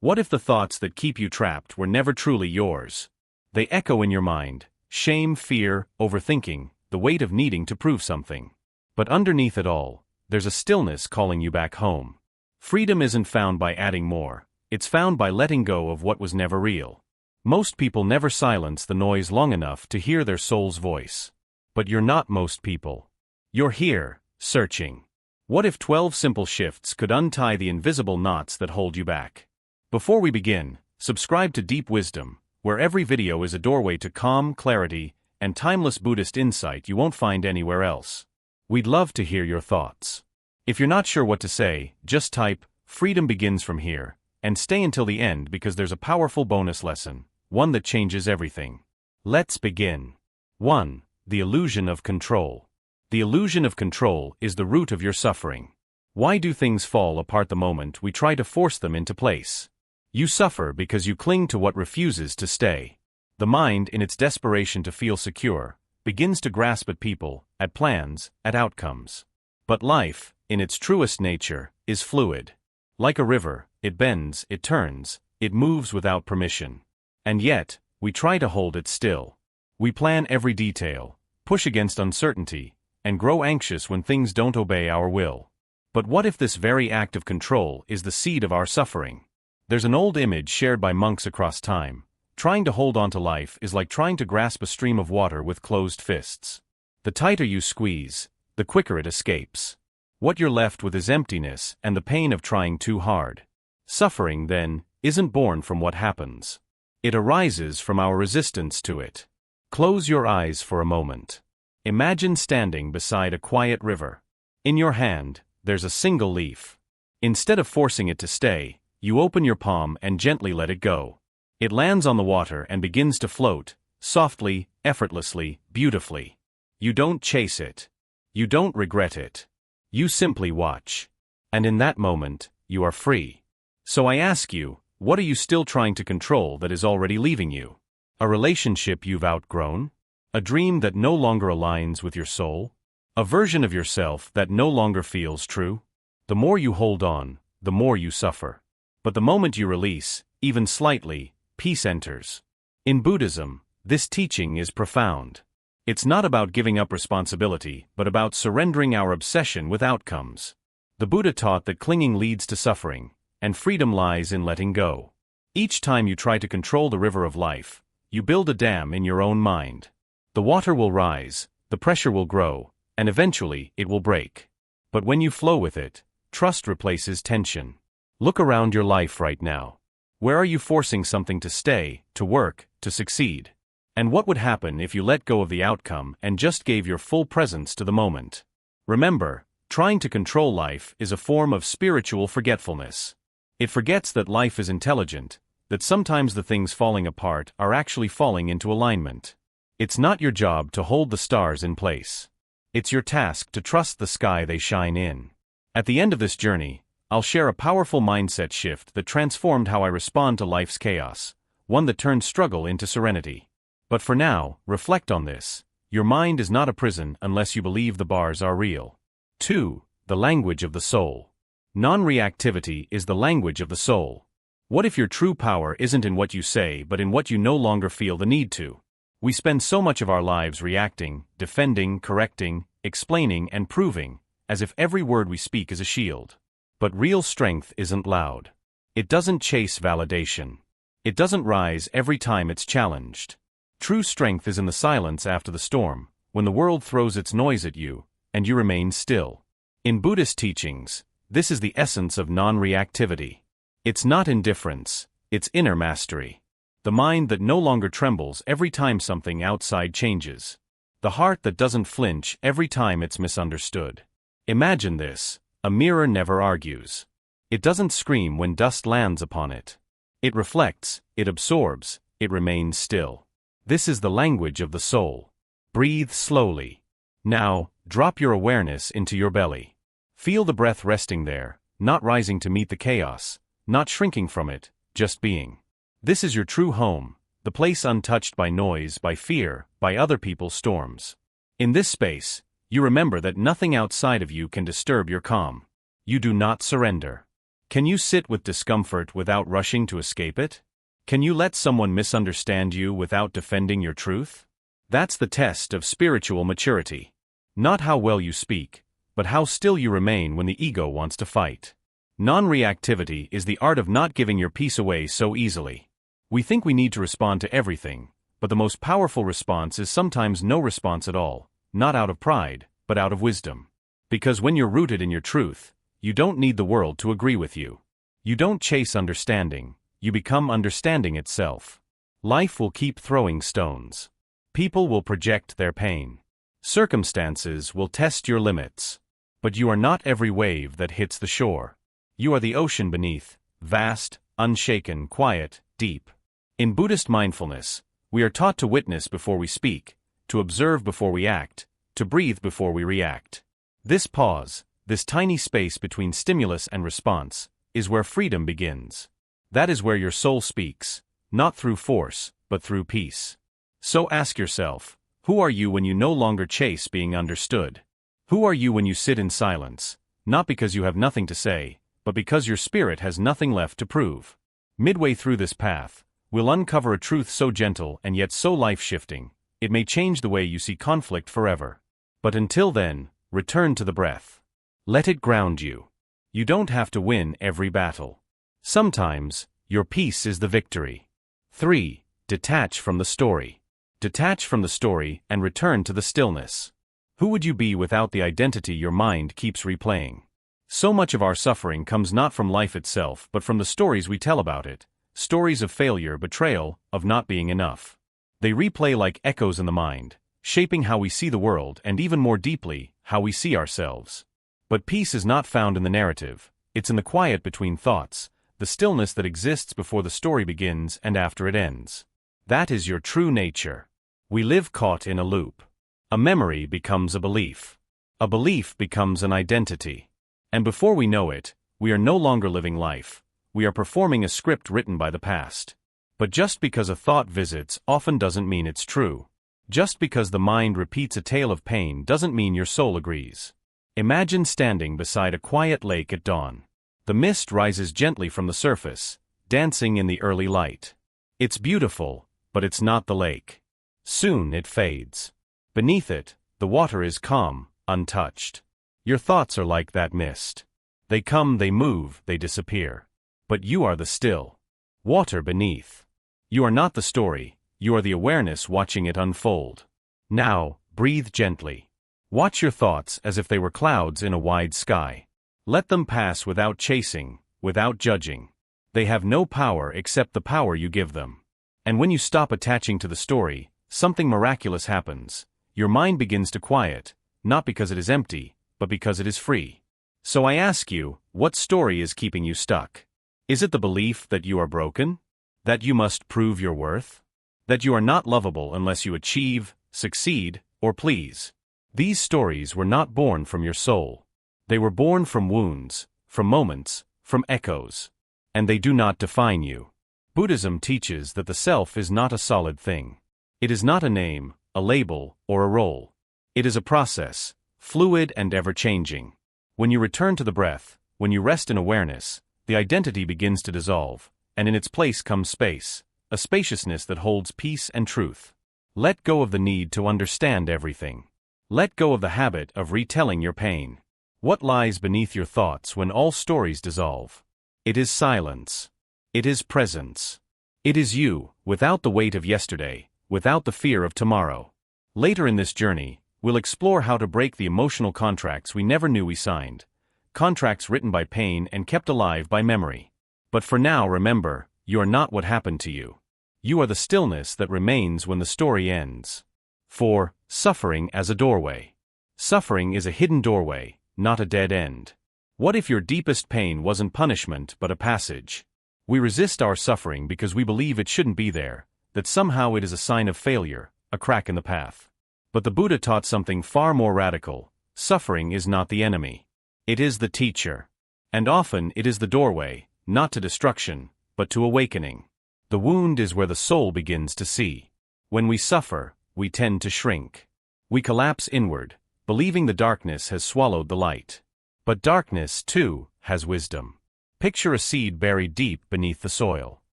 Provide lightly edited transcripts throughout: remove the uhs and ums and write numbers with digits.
What if the thoughts that keep you trapped were never truly yours? They echo in your mind: shame, fear, overthinking, the weight of needing to prove something. But underneath it all, there's a stillness calling you back home. Freedom isn't found by adding more, it's found by letting go of what was never real. Most people never silence the noise long enough to hear their soul's voice. But you're not most people. You're here, searching. What if 12 simple shifts could untie the invisible knots that hold you back? Before we begin, subscribe to Deep Wisdom, where every video is a doorway to calm, clarity, and timeless Buddhist insight you won't find anywhere else. We'd love to hear your thoughts. If you're not sure what to say, just type, "Freedom begins from here," and stay until the end because there's a powerful bonus lesson, one that changes everything. Let's begin. 1. The illusion of control. The illusion of control is the root of your suffering. Why do things fall apart the moment we try to force them into place? You suffer because you cling to what refuses to stay. The mind, in its desperation to feel secure, begins to grasp at people, at plans, at outcomes. But life, in its truest nature, is fluid. Like a river, it bends, it turns, it moves without permission. And yet, we try to hold it still. We plan every detail, push against uncertainty, and grow anxious when things don't obey our will. But what if this very act of control is the seed of our suffering? There's an old image shared by monks across time. Trying to hold on to life is like trying to grasp a stream of water with closed fists. The tighter you squeeze, the quicker it escapes. What you're left with is emptiness and the pain of trying too hard. Suffering, then, isn't born from what happens. It arises from our resistance to it. Close your eyes for a moment. Imagine standing beside a quiet river. In your hand, there's a single leaf. Instead of forcing it to stay, you open your palm and gently let it go. It lands on the water and begins to float, softly, effortlessly, beautifully. You don't chase it. You don't regret it. You simply watch. And in that moment, you are free. So I ask you, what are you still trying to control that is already leaving you? A relationship you've outgrown? A dream that no longer aligns with your soul? A version of yourself that no longer feels true? The more you hold on, the more you suffer. But the moment you release, even slightly, peace enters. In Buddhism, this teaching is profound. It's not about giving up responsibility, but about surrendering our obsession with outcomes. The Buddha taught that clinging leads to suffering, and freedom lies in letting go. Each time you try to control the river of life, you build a dam in your own mind. The water will rise, the pressure will grow, and eventually it will break. But when you flow with it, trust replaces tension. Look around your life right now. Where are you forcing something to stay, to work, to succeed? And what would happen if you let go of the outcome and just gave your full presence to the moment? Remember, trying to control life is a form of spiritual forgetfulness. It forgets that life is intelligent, that sometimes the things falling apart are actually falling into alignment. It's not your job to hold the stars in place. It's your task to trust the sky they shine in. At the end of this journey, I'll share a powerful mindset shift that transformed how I respond to life's chaos, one that turned struggle into serenity. But for now, reflect on this. Your mind is not a prison unless you believe the bars are real. 2. The language of the soul. Non-reactivity is the language of the soul. What if your true power isn't in what you say but in what you no longer feel the need to? We spend so much of our lives reacting, defending, correcting, explaining, and proving, as if every word we speak is a shield. But real strength isn't loud. It doesn't chase validation. It doesn't rise every time it's challenged. True strength is in the silence after the storm, when the world throws its noise at you, and you remain still. In Buddhist teachings, this is the essence of non-reactivity. It's not indifference, it's inner mastery. The mind that no longer trembles every time something outside changes. The heart that doesn't flinch every time it's misunderstood. Imagine this: a mirror never argues. It doesn't scream when dust lands upon it. It reflects, it absorbs, it remains still. This is the language of the soul. Breathe slowly. Now, drop your awareness into your belly. Feel the breath resting there, not rising to meet the chaos, not shrinking from it, just being. This is your true home, the place untouched by noise, by fear, by other people's storms. In this space, you remember that nothing outside of you can disturb your calm. You do not surrender. Can you sit with discomfort without rushing to escape it? Can you let someone misunderstand you without defending your truth? That's the test of spiritual maturity. Not how well you speak, but how still you remain when the ego wants to fight. Non-reactivity is the art of not giving your peace away so easily. We think we need to respond to everything, but the most powerful response is sometimes no response at all, not out of pride, but out of wisdom. Because when you're rooted in your truth, you don't need the world to agree with you. You don't chase understanding, you become understanding itself. Life will keep throwing stones. People will project their pain. Circumstances will test your limits. But you are not every wave that hits the shore. You are the ocean beneath, vast, unshaken, quiet, deep. In Buddhist mindfulness, we are taught to witness before we speak, to observe before we act, to breathe before we react. This pause, this tiny space between stimulus and response, is where freedom begins. That is where your soul speaks, not through force, but through peace. So ask yourself, who are you when you no longer chase being understood? Who are you when you sit in silence, not because you have nothing to say, but because your spirit has nothing left to prove? Midway through this path, we'll uncover a truth so gentle and yet so life-shifting, it may change the way you see conflict forever. But until then, return to the breath. Let it ground you. You don't have to win every battle. Sometimes, your peace is the victory. 3. Detach from the story. Detach from the story and return to the stillness. Who would you be without the identity your mind keeps replaying? So much of our suffering comes not from life itself but from the stories we tell about it, stories of failure, betrayal, of not being enough. They replay like echoes in the mind, shaping how we see the world and even more deeply, how we see ourselves. But peace is not found in the narrative, it's in the quiet between thoughts, the stillness that exists before the story begins and after it ends. That is your true nature. We live caught in a loop. A memory becomes a belief. A belief becomes an identity. And before we know it, we are no longer living life. We are performing a script written by the past. But just because a thought visits often doesn't mean it's true. Just because the mind repeats a tale of pain doesn't mean your soul agrees. Imagine standing beside a quiet lake at dawn. The mist rises gently from the surface, dancing in the early light. It's beautiful, but it's not the lake. Soon it fades. Beneath it, the water is calm, untouched. Your thoughts are like that mist. They come, they move, they disappear. But you are the still water beneath. You are not the story, you are the awareness watching it unfold. Now, breathe gently. Watch your thoughts as if they were clouds in a wide sky. Let them pass without chasing, without judging. They have no power except the power you give them. And when you stop attaching to the story, something miraculous happens. Your mind begins to quiet, not because it is empty, but because it is free. So I ask you, what story is keeping you stuck? Is it the belief that you are broken? That you must prove your worth? That you are not lovable unless you achieve, succeed, or please? These stories were not born from your soul. They were born from wounds, from moments, from echoes. And they do not define you. Buddhism teaches that the self is not a solid thing. It is not a name, a label, or a role. It is a process, fluid and ever-changing. When you return to the breath, when you rest in awareness, the identity begins to dissolve, and in its place comes space, a spaciousness that holds peace and truth. Let go of the need to understand everything. Let go of the habit of retelling your pain. What lies beneath your thoughts when all stories dissolve? It is silence. It is presence. It is you, without the weight of yesterday, without the fear of tomorrow. Later in this journey, we'll explore how to break the emotional contracts we never knew we signed, contracts written by pain and kept alive by memory. But for now, remember, you are not what happened to you. You are the stillness that remains when the story ends. 4. Suffering as a doorway. Suffering is a hidden doorway, not a dead end. What if your deepest pain wasn't punishment but a passage? We resist our suffering because we believe it shouldn't be there, that somehow it is a sign of failure, a crack in the path. But the Buddha taught something far more radical. Suffering is not the enemy. It is the teacher. And often it is the doorway, not to destruction, but to awakening. The wound is where the soul begins to see. When we suffer, we tend to shrink. We collapse inward, believing the darkness has swallowed the light. But darkness, too, has wisdom. Picture a seed buried deep beneath the soil.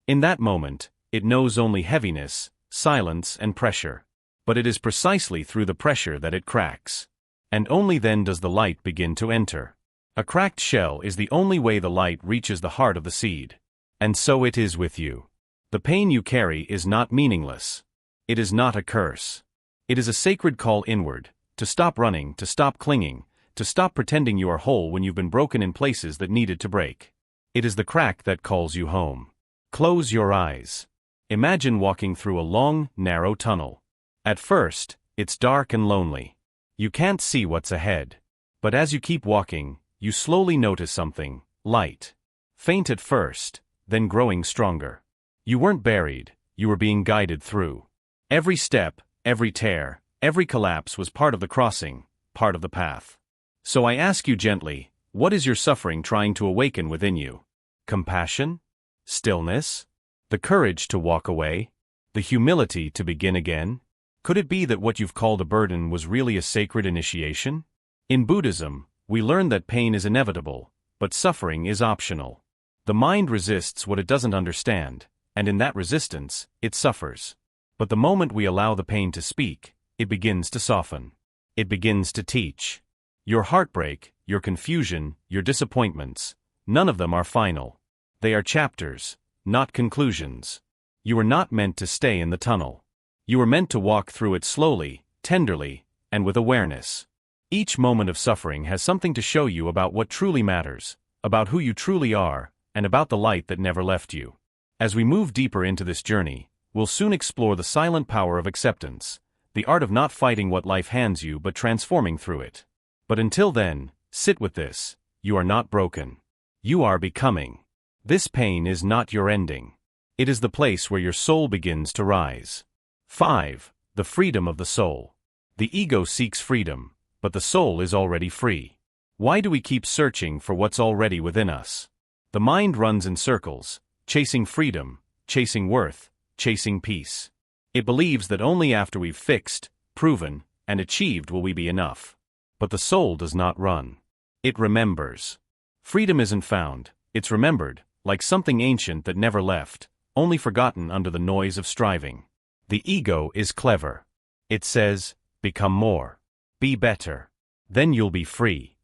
In that moment, it knows only heaviness, silence, and pressure. But it is precisely through the pressure that it cracks. And only then does the light begin to enter. A cracked shell is the only way the light reaches the heart of the seed. And so it is with you. The pain you carry is not meaningless. It is not a curse. It is a sacred call inward, to stop running, to stop clinging, to stop pretending you are whole when you've been broken in places that needed to break. It is the crack that calls you home. Close your eyes. Imagine walking through a long, narrow tunnel. At first, it's dark and lonely. You can't see what's ahead. But as you keep walking, you slowly notice something: light. Faint at first, then growing stronger. You weren't buried, you were being guided through. Every step, every tear, every collapse was part of the crossing, part of the path. So I ask you gently, what is your suffering trying to awaken within you? Compassion? Stillness? The courage to walk away? The humility to begin again? Could it be that what you've called a burden was really a sacred initiation? In Buddhism, we learn that pain is inevitable, but suffering is optional. The mind resists what it doesn't understand, and in that resistance, it suffers. But the moment we allow the pain to speak, it begins to soften. It begins to teach. Your heartbreak, your confusion, your disappointments, none of them are final. They are chapters, not conclusions. You were not meant to stay in the tunnel. You were meant to walk through it slowly, tenderly, and with awareness. Each moment of suffering has something to show you about what truly matters, about who you truly are, and about the light that never left you. As we move deeper into this journey, we'll soon explore the silent power of acceptance, the art of not fighting what life hands you but transforming through it. But until then, sit with this: you are not broken. You are becoming. This pain is not your ending. It is the place where your soul begins to rise. 5. The freedom of the soul. The ego seeks freedom, but the soul is already free. Why do we keep searching for what's already within us? The mind runs in circles, chasing freedom, chasing worth, chasing peace. It believes that only after we've fixed, proven, and achieved will we be enough. But the soul does not run. It remembers. Freedom isn't found, it's remembered, like something ancient that never left, only forgotten under the noise of striving. The ego is clever. It says, become more. Be better. Then you'll be free.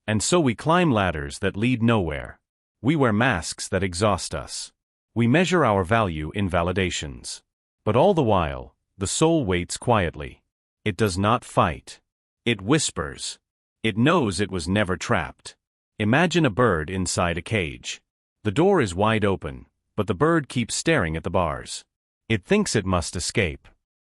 And so we climb ladders that lead nowhere. We wear masks that exhaust us. We measure our value in validations. But all the while, the soul waits quietly. It does not fight. It whispers. It knows it was never trapped. Imagine a bird inside a cage. The door is wide open, but the bird keeps staring at the bars. It thinks it must escape.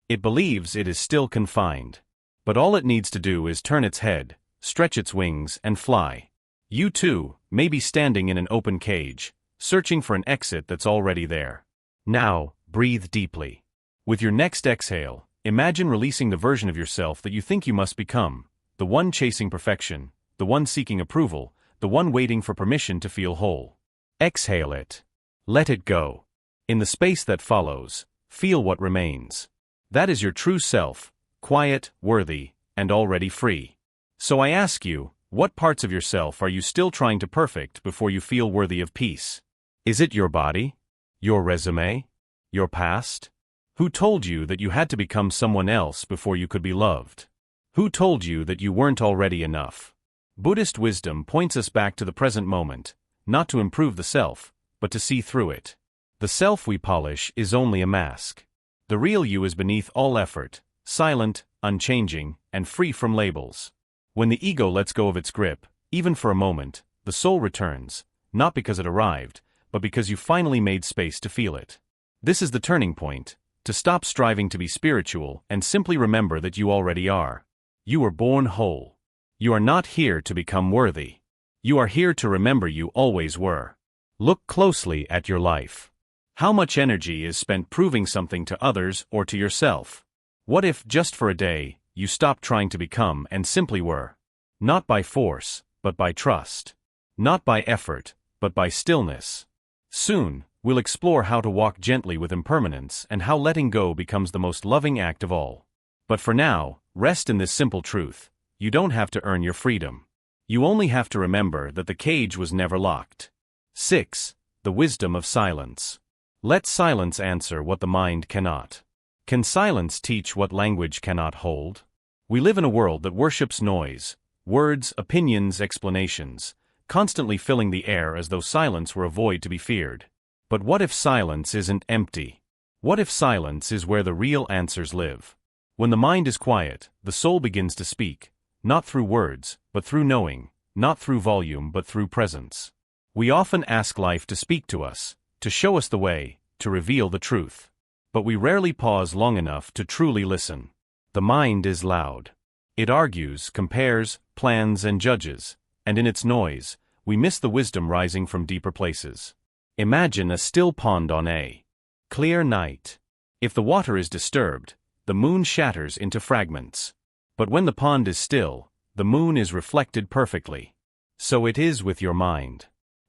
It believes it is still confined. But all it needs to do is turn its head, stretch its wings, and fly. You too may be standing in an open cage, searching for an exit that's already there. Now, breathe deeply. With your next exhale, imagine releasing the version of yourself that you think you must become, the one chasing perfection, the one seeking approval, the one waiting for permission to feel whole. Exhale it. Let it go. In the space that follows, feel what remains. That is your true self, quiet, worthy, and already free. So I ask you, what parts of yourself are you still trying to perfect before you feel worthy of peace? Is it your body? Your resume? Your past? Who told you that you had to become someone else before you could be loved? Who told you that you weren't already enough? Buddhist wisdom points us back to the present moment, not to improve the self, but to see through it. The self we polish is only a mask. The real you is beneath all effort, silent, unchanging, and free from labels. When the ego lets go of its grip, even for a moment, the soul returns, not because it arrived, but because you finally made space to feel it. This is the turning point, to stop striving to be spiritual and simply remember that you already are. You were born whole. You are not here to become worthy. You are here to remember you always were. Look closely at your life. How much energy is spent proving something to others or to yourself? What if, just for a day, you stopped trying to become and simply were? Not by force, but by trust. Not by effort, but by stillness. Soon, we'll explore how to walk gently with impermanence and how letting go becomes the most loving act of all. But for now, rest in this simple truth: you don't have to earn your freedom. You only have to remember that the cage was never locked. 6. The wisdom of silence. Let silence answer what the mind cannot. Can silence teach what language cannot hold? We live in a world that worships noise, words, opinions, explanations, constantly filling the air as though silence were a void to be feared. But what if silence isn't empty? What if silence is where the real answers live? When the mind is quiet, the soul begins to speak, not through words, but through knowing, not through volume, but through presence. We often ask life to speak to us, to show us the way, to reveal the truth. But we rarely pause long enough to truly listen. The mind is loud. It argues, compares, plans, and judges, and in its noise, we miss the wisdom rising from deeper places. Imagine a still pond on a clear night. If the water is disturbed, the moon shatters into fragments. But when the pond is still, the moon is reflected perfectly. So it is with your mind.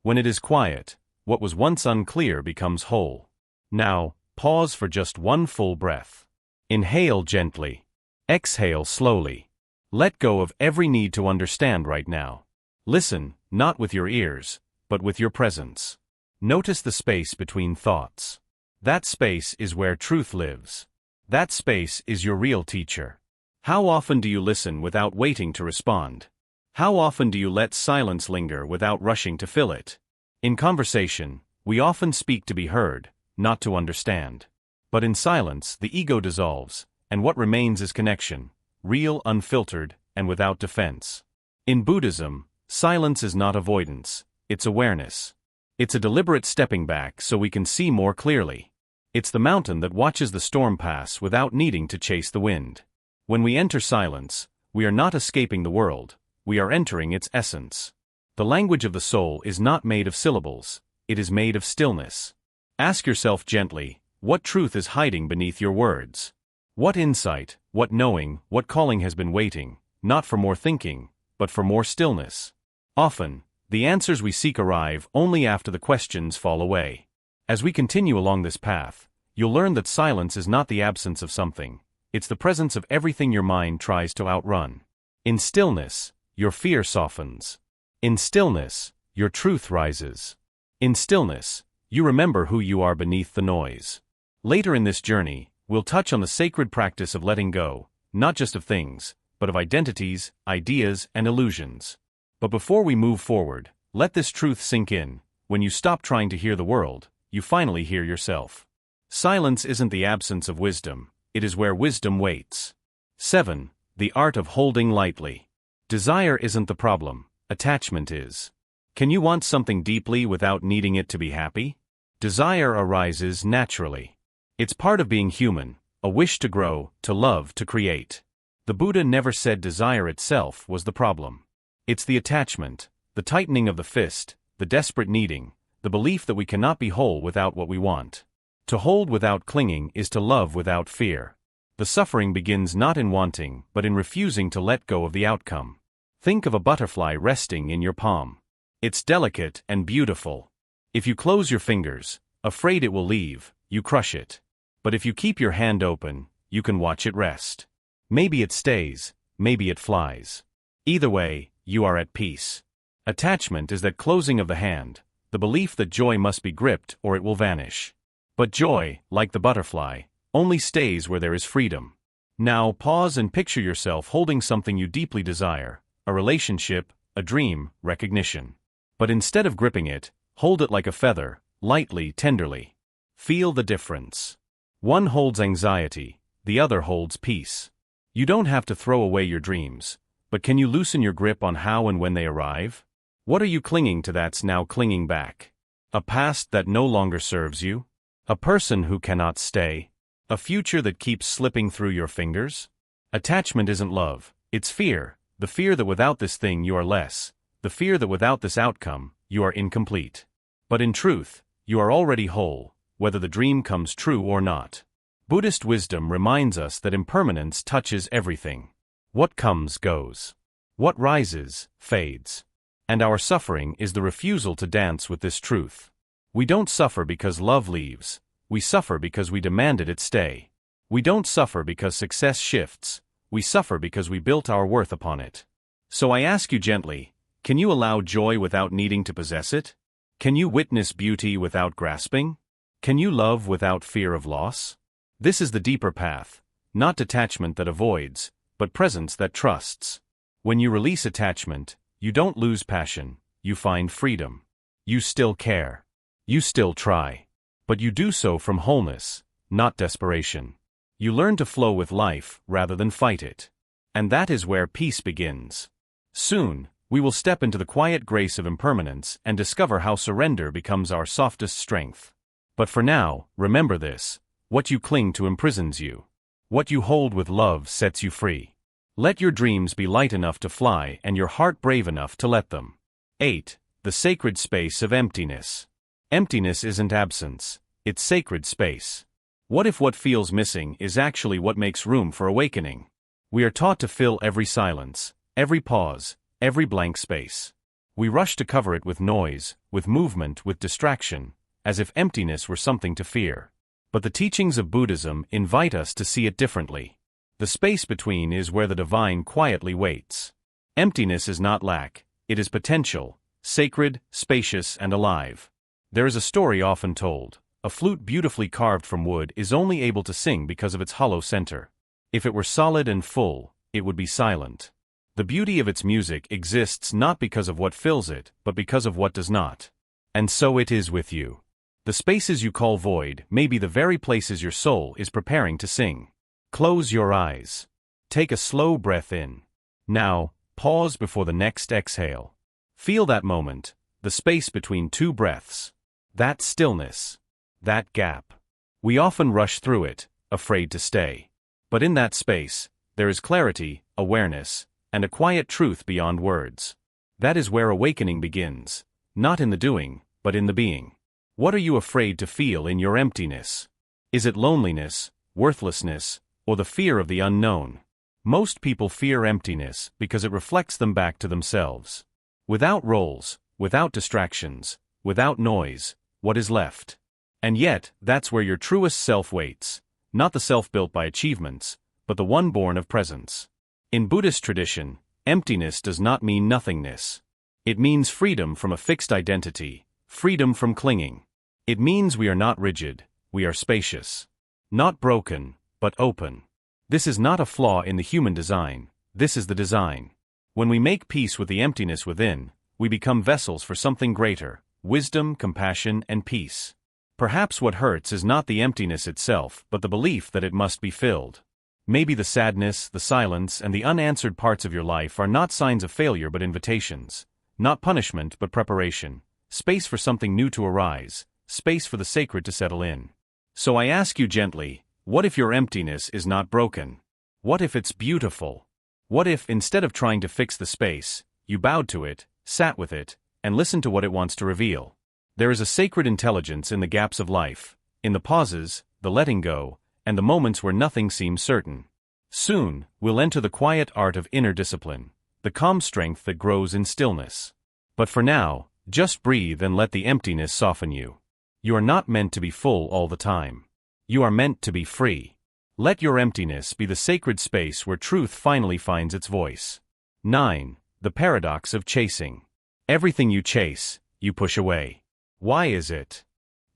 When it is quiet, what was once unclear becomes whole. Now, pause for just one full breath. Inhale gently. Exhale slowly. Let go of every need to understand right now. Listen, not with your ears, but with your presence. Notice the space between thoughts. That space is where truth lives. That space is your real teacher. How often do you listen without waiting to respond? How often do you let silence linger without rushing to fill it? In conversation, we often speak to be heard, not to understand. But in silence, the ego dissolves, and what remains is connection, real, unfiltered, and without defense. In Buddhism, silence is not avoidance, it's awareness. It's a deliberate stepping back so we can see more clearly. It's the mountain that watches the storm pass without needing to chase the wind. When we enter silence, we are not escaping the world, we are entering its essence. The language of the soul is not made of syllables, it is made of stillness. Ask yourself gently, what truth is hiding beneath your words? What insight, what knowing, what calling has been waiting, not for more thinking, but for more stillness? Often, the answers we seek arrive only after the questions fall away. As we continue along this path, you'll learn that silence is not the absence of something, it's the presence of everything your mind tries to outrun. In stillness, your fear softens. In stillness, your truth rises. In stillness, you remember who you are beneath the noise. Later in this journey, we'll touch on the sacred practice of letting go, not just of things, but of identities, ideas, and illusions. But before we move forward, let this truth sink in. When you stop trying to hear the world, you finally hear yourself. Silence isn't the absence of wisdom, it is where wisdom waits. 7. The art of holding lightly. Desire isn't the problem, attachment is. Can you want something deeply without needing it to be happy? Desire arises naturally. It's part of being human, a wish to grow, to love, to create. The Buddha never said desire itself was the problem. It's the attachment, the tightening of the fist, the desperate needing, the belief that we cannot be whole without what we want. To hold without clinging is to love without fear. The suffering begins not in wanting, but in refusing to let go of the outcome. Think of a butterfly resting in your palm. It's delicate and beautiful. If you close your fingers, afraid it will leave, you crush it. But if you keep your hand open, you can watch it rest. Maybe it stays, maybe it flies. Either way, you are at peace. Attachment is that closing of the hand, the belief that joy must be gripped or it will vanish. But joy, like the butterfly, only stays where there is freedom. Now pause and picture yourself holding something you deeply desire, a relationship, a dream, recognition. But instead of gripping it, hold it like a feather, lightly, tenderly. Feel the difference. One holds anxiety, the other holds peace. You don't have to throw away your dreams, but can you loosen your grip on how and when they arrive? What are you clinging to that's now clinging back? A past that no longer serves you? A person who cannot stay? A future that keeps slipping through your fingers? Attachment isn't love, it's fear, the fear that without this thing you are less, the fear that without this outcome, you are incomplete. But in truth, you are already whole, whether the dream comes true or not. Buddhist wisdom reminds us that impermanence touches everything. What comes goes. What rises, fades. And our suffering is the refusal to dance with this truth. We don't suffer because love leaves, we suffer because we demanded it stay. We don't suffer because success shifts, we suffer because we built our worth upon it. So I ask you gently, can you allow joy without needing to possess it? Can you witness beauty without grasping? Can you love without fear of loss? This is the deeper path, not detachment that avoids, but presence that trusts. When you release attachment, you don't lose passion, you find freedom. You still care. You still try. But you do so from wholeness, not desperation. You learn to flow with life rather than fight it. And that is where peace begins. Soon, we will step into the quiet grace of impermanence and discover how surrender becomes our softest strength. But for now, remember this: what you cling to imprisons you. What you hold with love sets you free. Let your dreams be light enough to fly and your heart brave enough to let them. 8. The sacred space of emptiness. Emptiness isn't absence, it's sacred space. What if what feels missing is actually what makes room for awakening? We are taught to fill every silence, every pause, every blank space. We rush to cover it with noise, with movement, with distraction, as if emptiness were something to fear. But the teachings of Buddhism invite us to see it differently. The space between is where the divine quietly waits. Emptiness is not lack, it is potential, sacred, spacious, and alive. There is a story often told: a flute beautifully carved from wood is only able to sing because of its hollow center. If it were solid and full, it would be silent. The beauty of its music exists not because of what fills it, but because of what does not. And so it is with you. The spaces you call void may be the very places your soul is preparing to sing. Close your eyes. Take a slow breath in. Now, pause before the next exhale. Feel that moment, the space between two breaths. That stillness. That gap. We often rush through it, afraid to stay. But in that space, there is clarity, awareness, and a quiet truth beyond words. That is where awakening begins, not in the doing, but in the being. What are you afraid to feel in your emptiness? Is it loneliness, worthlessness, or the fear of the unknown? Most people fear emptiness because it reflects them back to themselves. Without roles, without distractions, without noise, what is left? And yet, that's where your truest self waits, not the self built by achievements, but the one born of presence. In Buddhist tradition, emptiness does not mean nothingness. It means freedom from a fixed identity, freedom from clinging. It means we are not rigid, we are spacious. Not broken, but open. This is not a flaw in the human design, this is the design. When we make peace with the emptiness within, we become vessels for something greater: wisdom, compassion, and peace. Perhaps what hurts is not the emptiness itself, but the belief that it must be filled. Maybe the sadness, the silence, and the unanswered parts of your life are not signs of failure but invitations. Not punishment but preparation. Space for something new to arise, space for the sacred to settle in. So I ask you gently, what if your emptiness is not broken? What if it's beautiful? What if, instead of trying to fix the space, you bowed to it, sat with it, and listened to what it wants to reveal? There is a sacred intelligence in the gaps of life, in the pauses, the letting go, and the moments where nothing seems certain. Soon, we'll enter the quiet art of inner discipline, the calm strength that grows in stillness. But for now, just breathe and let the emptiness soften you. You are not meant to be full all the time. You are meant to be free. Let your emptiness be the sacred space where truth finally finds its voice. 9. The paradox of chasing. Everything you chase, you push away. Why is it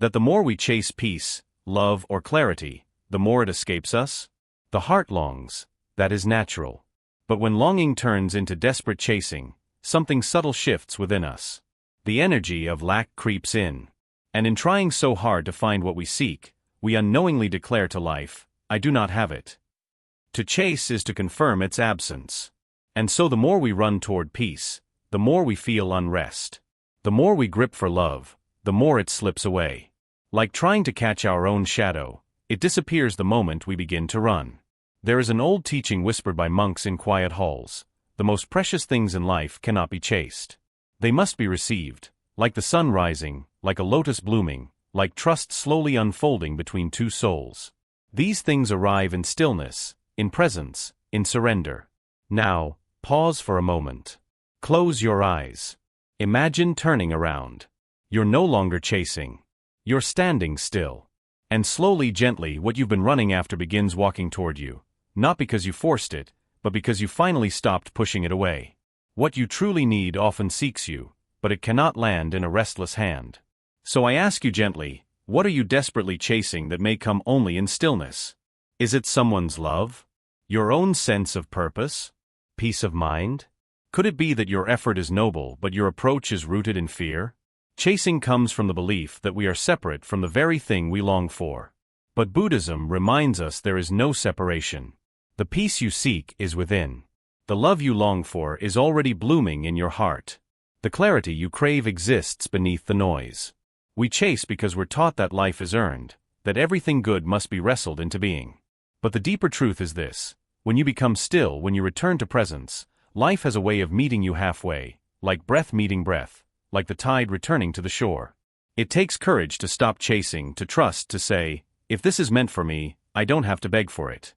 that the more we chase peace, love, or clarity, the more it escapes us? The heart longs, that is natural. But when longing turns into desperate chasing, something subtle shifts within us. The energy of lack creeps in. And in trying so hard to find what we seek, we unknowingly declare to life, I do not have it. To chase is to confirm its absence. And so the more we run toward peace, the more we feel unrest. The more we grip for love, the more it slips away. Like trying to catch our own shadow, it disappears the moment we begin to run. There is an old teaching whispered by monks in quiet halls: the most precious things in life cannot be chased. They must be received, like the sun rising, like a lotus blooming, like trust slowly unfolding between two souls. These things arrive in stillness, in presence, in surrender. Now, pause for a moment. Close your eyes. Imagine turning around. You're no longer chasing. You're standing still. And slowly, gently, what you've been running after begins walking toward you, not because you forced it, but because you finally stopped pushing it away. What you truly need often seeks you, but it cannot land in a restless hand. So I ask you gently, what are you desperately chasing that may come only in stillness? Is it someone's love? Your own sense of purpose? Peace of mind? Could it be that your effort is noble but your approach is rooted in fear? Chasing comes from the belief that we are separate from the very thing we long for. But Buddhism reminds us there is no separation. The peace you seek is within. The love you long for is already blooming in your heart. The clarity you crave exists beneath the noise. We chase because we're taught that life is earned, that everything good must be wrestled into being. But the deeper truth is this: when you become still, when you return to presence, life has a way of meeting you halfway, like breath meeting breath, like the tide returning to the shore. It takes courage to stop chasing, to trust, to say, if this is meant for me, I don't have to beg for it.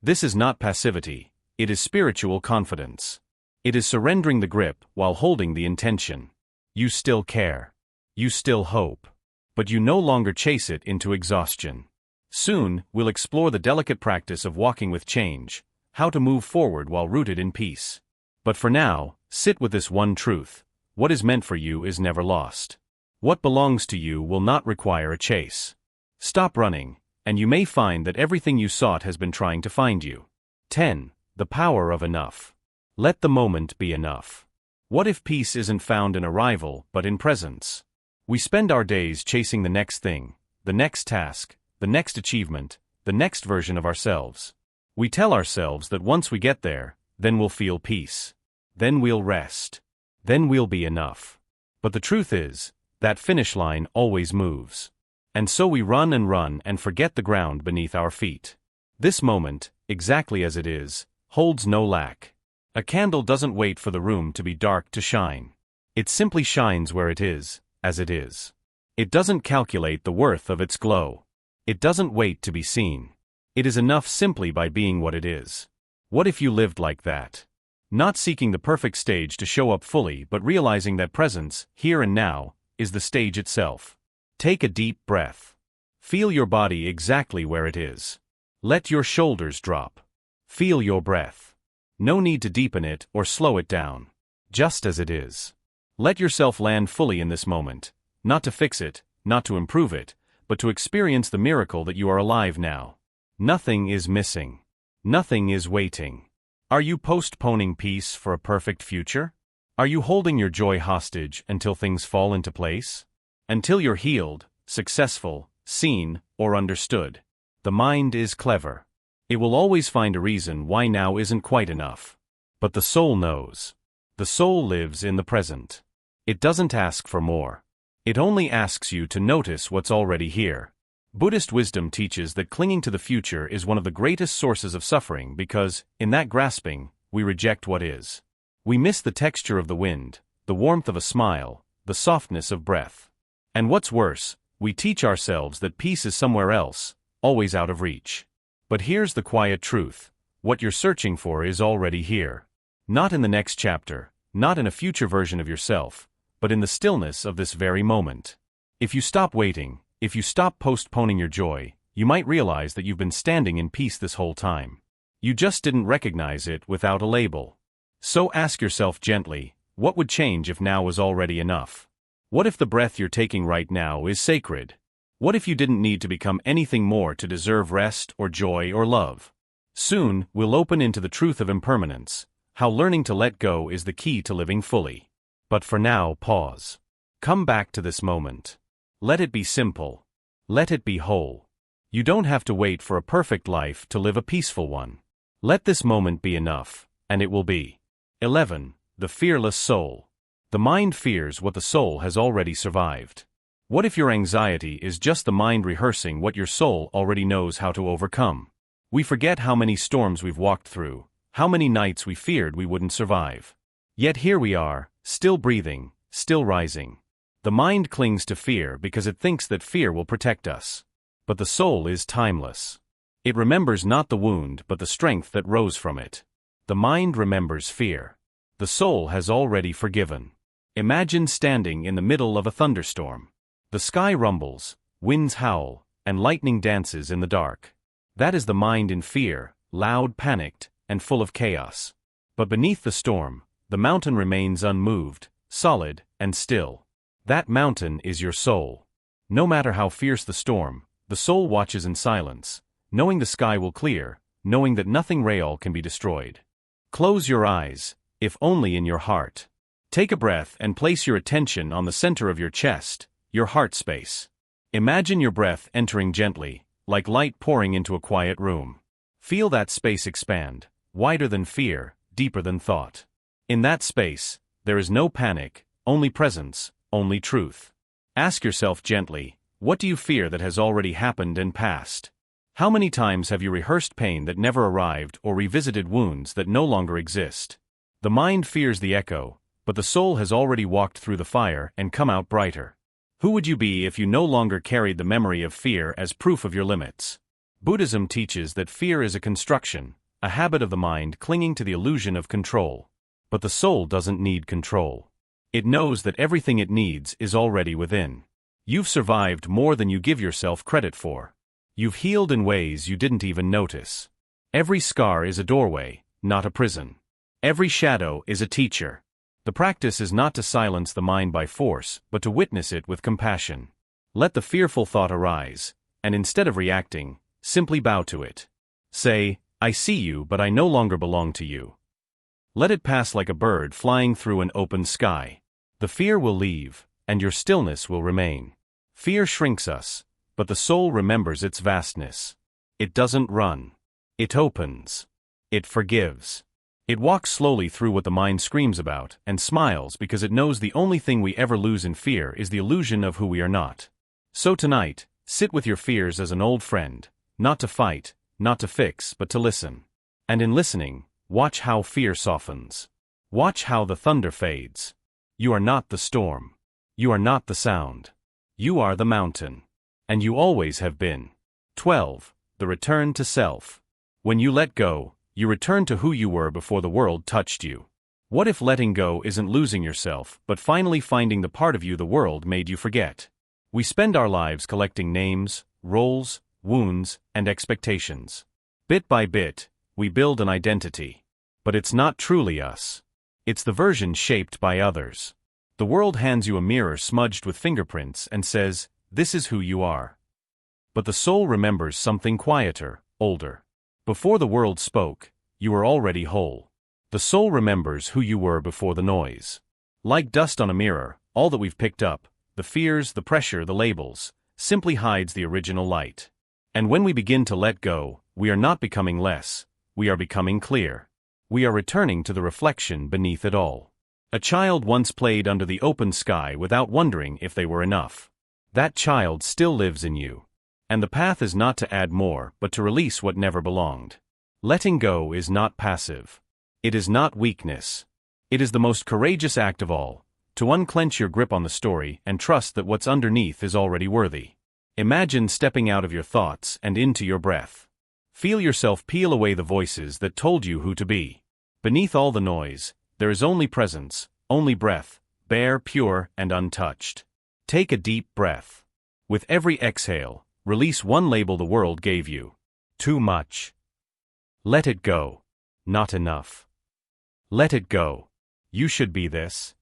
This is not passivity, it is spiritual confidence. It is surrendering the grip while holding the intention. You still care. You still hope. But you no longer chase it into exhaustion. Soon, we'll explore the delicate practice of walking with change, how to move forward while rooted in peace. But for now, sit with this one truth: what is meant for you is never lost. What belongs to you will not require a chase. Stop running, and you may find that everything you sought has been trying to find you. 10. The power of enough. Let the moment be enough. What if peace isn't found in arrival, but in presence? We spend our days chasing the next thing, the next task, the next achievement, the next version of ourselves. We tell ourselves that once we get there, then we'll feel peace. Then we'll rest. Then we'll be enough. But the truth is, that finish line always moves. And so we run and forget the ground beneath our feet. This moment, exactly as it is, holds no lack. A candle doesn't wait for the room to be dark to shine. It simply shines where it is, as it is. It doesn't calculate the worth of its glow. It doesn't wait to be seen. It is enough simply by being what it is. What if you lived like that? Not seeking the perfect stage to show up fully, but realizing that presence, here and now, is the stage itself. Take a deep breath. Feel your body exactly where it is. Let your shoulders drop. Feel your breath. No need to deepen it or slow it down. Just as it is. Let yourself land fully in this moment, not to fix it, not to improve it, but to experience the miracle that you are alive now. Nothing is missing. Nothing is waiting. Are you postponing peace for a perfect future? Are you holding your joy hostage until things fall into place? Until you're healed, successful, seen, or understood. The mind is clever. It will always find a reason why now isn't quite enough. But the soul knows. The soul lives in the present. It doesn't ask for more. It only asks you to notice what's already here. Buddhist wisdom teaches that clinging to the future is one of the greatest sources of suffering because, in that grasping, we reject what is. We miss the texture of the wind, the warmth of a smile, the softness of breath. And what's worse, we teach ourselves that peace is somewhere else, always out of reach. But here's the quiet truth: what you're searching for is already here. Not in the next chapter, not in a future version of yourself, but in the stillness of this very moment. If you stop waiting, if you stop postponing your joy, you might realize that you've been standing in peace this whole time. You just didn't recognize it without a label. So ask yourself gently, what would change if now was already enough? What if the breath you're taking right now is sacred? What if you didn't need to become anything more to deserve rest or joy or love? Soon, we'll open into the truth of impermanence, how learning to let go is the key to living fully. But for now, pause. Come back to this moment. Let it be simple. Let it be whole. You don't have to wait for a perfect life to live a peaceful one. Let this moment be enough, and it will be. 11. The fearless soul. The mind fears what the soul has already survived. What if your anxiety is just the mind rehearsing what your soul already knows how to overcome? We forget how many storms we've walked through, how many nights we feared we wouldn't survive. Yet here we are, still breathing, still rising. The mind clings to fear because it thinks that fear will protect us. But the soul is timeless. It remembers not the wound but the strength that rose from it. The mind remembers fear. The soul has already forgiven. Imagine standing in the middle of a thunderstorm. The sky rumbles, winds howl, and lightning dances in the dark. That is the mind in fear, loud, panicked, and full of chaos. But beneath the storm, the mountain remains unmoved, solid, and still. That mountain is your soul. No matter how fierce the storm, the soul watches in silence, knowing the sky will clear, knowing that nothing real can be destroyed. Close your eyes, if only in your heart. Take a breath and place your attention on the center of your chest, your heart space. Imagine your breath entering gently, like light pouring into a quiet room. Feel that space expand, wider than fear, deeper than thought. In that space, there is no panic, only presence, only truth. Ask yourself gently, what do you fear that has already happened and passed? How many times have you rehearsed pain that never arrived or revisited wounds that no longer exist? The mind fears the echo, but the soul has already walked through the fire and come out brighter. Who would you be if you no longer carried the memory of fear as proof of your limits? Buddhism teaches that fear is a construction, a habit of the mind clinging to the illusion of control. But the soul doesn't need control. It knows that everything it needs is already within. You've survived more than you give yourself credit for. You've healed in ways you didn't even notice. Every scar is a doorway, not a prison. Every shadow is a teacher. The practice is not to silence the mind by force, but to witness it with compassion. Let the fearful thought arise, and instead of reacting, simply bow to it. Say, I see you, but I no longer belong to you. Let it pass like a bird flying through an open sky. The fear will leave, and your stillness will remain. Fear shrinks us, but the soul remembers its vastness. It doesn't run. It opens. It forgives. It walks slowly through what the mind screams about, and smiles because it knows the only thing we ever lose in fear is the illusion of who we are not. So tonight, sit with your fears as an old friend, not to fight, not to fix, but to listen. And in listening, watch how fear softens. Watch how the thunder fades. You are not the storm. You are not the sound. You are the mountain. And you always have been. 12. The return to self. When you let go, you return to who you were before the world touched you. What if letting go isn't losing yourself, but finally finding the part of you the world made you forget? We spend our lives collecting names, roles, wounds, and expectations. Bit by bit, we build an identity. But it's not truly us. It's the version shaped by others. The world hands you a mirror smudged with fingerprints and says, this is who you are. But the soul remembers something quieter, older. Before the world spoke, you were already whole. The soul remembers who you were before the noise. Like dust on a mirror, all that we've picked up, the fears, the pressure, the labels, simply hides the original light. And when we begin to let go, we are not becoming less, we are becoming clear. We are returning to the reflection beneath it all. A child once played under the open sky without wondering if they were enough. That child still lives in you. And the path is not to add more, but to release what never belonged. Letting go is not passive. It is not weakness. It is the most courageous act of all, to unclench your grip on the story and trust that what's underneath is already worthy. Imagine stepping out of your thoughts and into your breath. Feel yourself peel away the voices that told you who to be. Beneath all the noise, there is only presence, only breath, bare, pure, and untouched. Take a deep breath. With every exhale, release one label the world gave you. Too much. Let it go. Not enough. Let it go. You should be this.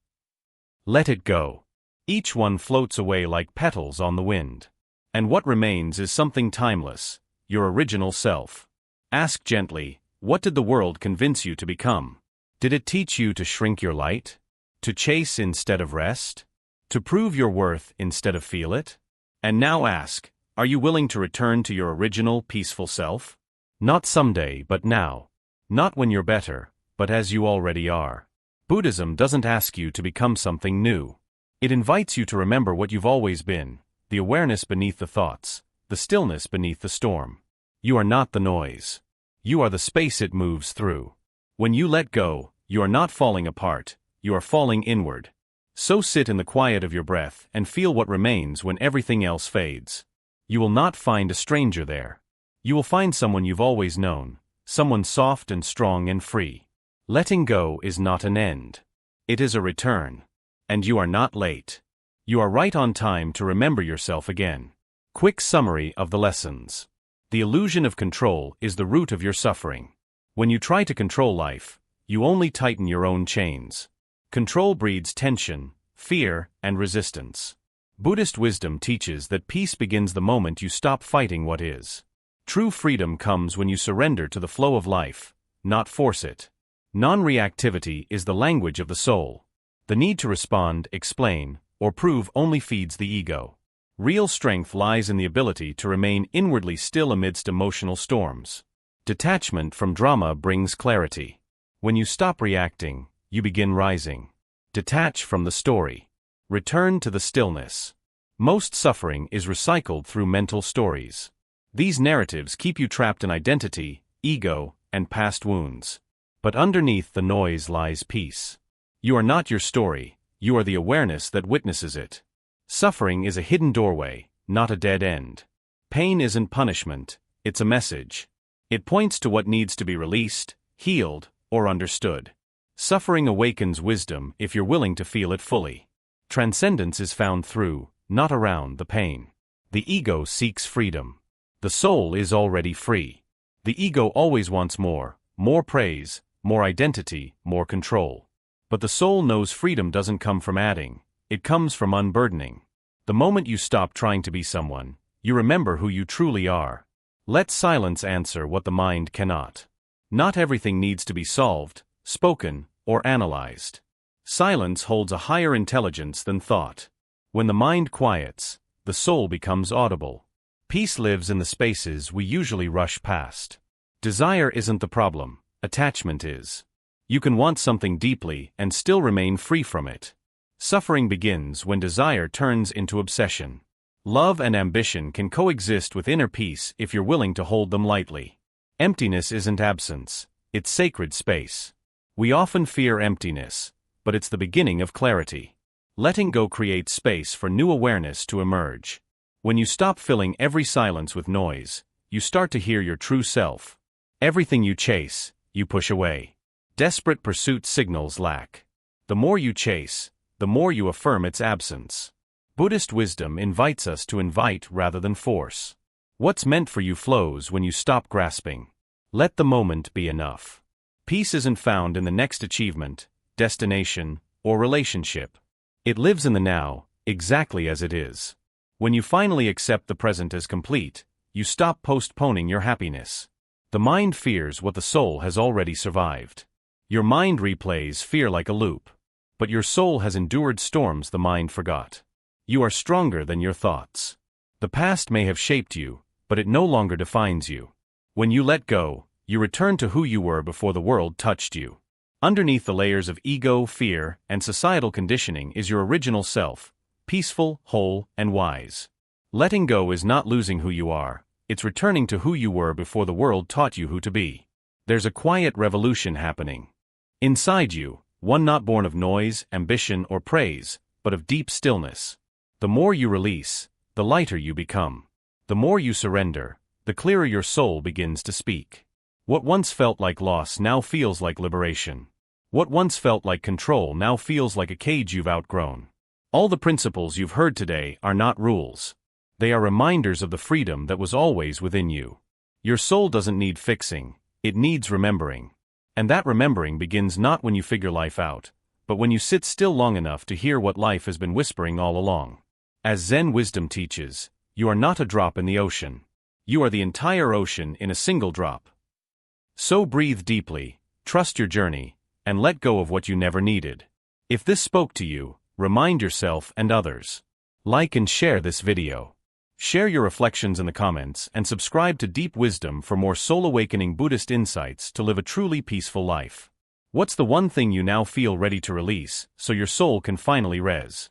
Let it go. Each one floats away like petals on the wind. And what remains is something timeless, your original self. Ask gently, what did the world convince you to become? Did it teach you to shrink your light? To chase instead of rest? To prove your worth instead of feel it? And now ask, are you willing to return to your original peaceful self? Not someday, but now. Not when you're better, but as you already are. Buddhism doesn't ask you to become something new. It invites you to remember what you've always been, the awareness beneath the thoughts, the stillness beneath the storm. You are not the noise. You are the space it moves through. When you let go, you are not falling apart, you are falling inward. So sit in the quiet of your breath and feel what remains when everything else fades. You will not find a stranger there. You will find someone you've always known, someone soft and strong and free. Letting go is not an end. It is a return. And you are not late. You are right on time to remember yourself again. Quick summary of the lessons. The illusion of control is the root of your suffering. When you try to control life, you only tighten your own chains. Control breeds tension, fear, and resistance. Buddhist wisdom teaches that peace begins the moment you stop fighting what is. True freedom comes when you surrender to the flow of life, not force it. Non-reactivity is the language of the soul. The need to respond, explain, or prove only feeds the ego. Real strength lies in the ability to remain inwardly still amidst emotional storms. Detachment from drama brings clarity. When you stop reacting, you begin rising. Detach from the story. Return to the stillness. Most suffering is recycled through mental stories. These narratives keep you trapped in identity, ego, and past wounds. But underneath the noise lies peace. You are not your story, you are the awareness that witnesses it. Suffering is a hidden doorway, not a dead end. Pain isn't punishment, it's a message. It points to what needs to be released, healed, or understood. Suffering awakens wisdom if you're willing to feel it fully. Transcendence is found through, not around, the pain. The ego seeks freedom. The soul is already free. The ego always wants more praise, more identity, more control. But the soul knows freedom doesn't come from adding, it comes from unburdening. The moment you stop trying to be someone, you remember who you truly are. Let silence answer what the mind cannot. Not everything needs to be solved, spoken, or analyzed. Silence holds a higher intelligence than thought. When the mind quiets, the soul becomes audible. Peace lives in the spaces we usually rush past. Desire isn't the problem, attachment is. You can want something deeply and still remain free from it. Suffering begins when desire turns into obsession. Love and ambition can coexist with inner peace if you're willing to hold them lightly. Emptiness isn't absence, it's sacred space. We often fear emptiness, but it's the beginning of clarity. Letting go creates space for new awareness to emerge. When you stop filling every silence with noise, you start to hear your true self. Everything you chase, you push away. Desperate pursuit signals lack. The more you chase, the more you affirm its absence. Buddhist wisdom invites us to invite rather than force. What's meant for you flows when you stop grasping. Let the moment be enough. Peace isn't found in the next achievement, destination, or relationship. It lives in the now, exactly as it is. When you finally accept the present as complete, you stop postponing your happiness. The mind fears what the soul has already survived. Your mind replays fear like a loop. But your soul has endured storms the mind forgot. You are stronger than your thoughts. The past may have shaped you, but it no longer defines you. When you let go, you return to who you were before the world touched you. Underneath the layers of ego, fear, and societal conditioning is your original self, peaceful, whole, and wise. Letting go is not losing who you are, it's returning to who you were before the world taught you who to be. There's a quiet revolution happening. Inside you, one not born of noise, ambition, or praise, but of deep stillness. The more you release, the lighter you become. The more you surrender, the clearer your soul begins to speak. What once felt like loss now feels like liberation. What once felt like control now feels like a cage you've outgrown. All the principles you've heard today are not rules. They are reminders of the freedom that was always within you. Your soul doesn't need fixing, it needs remembering. And that remembering begins not when you figure life out, but when you sit still long enough to hear what life has been whispering all along. As Zen wisdom teaches, you are not a drop in the ocean. You are the entire ocean in a single drop. So breathe deeply, trust your journey, and let go of what you never needed. If this spoke to you, remind yourself and others. Like and share this video. Share your reflections in the comments and subscribe to Deep Wisdom for more soul-awakening Buddhist insights to live a truly peaceful life. What's the one thing you now feel ready to release so your soul can finally rest?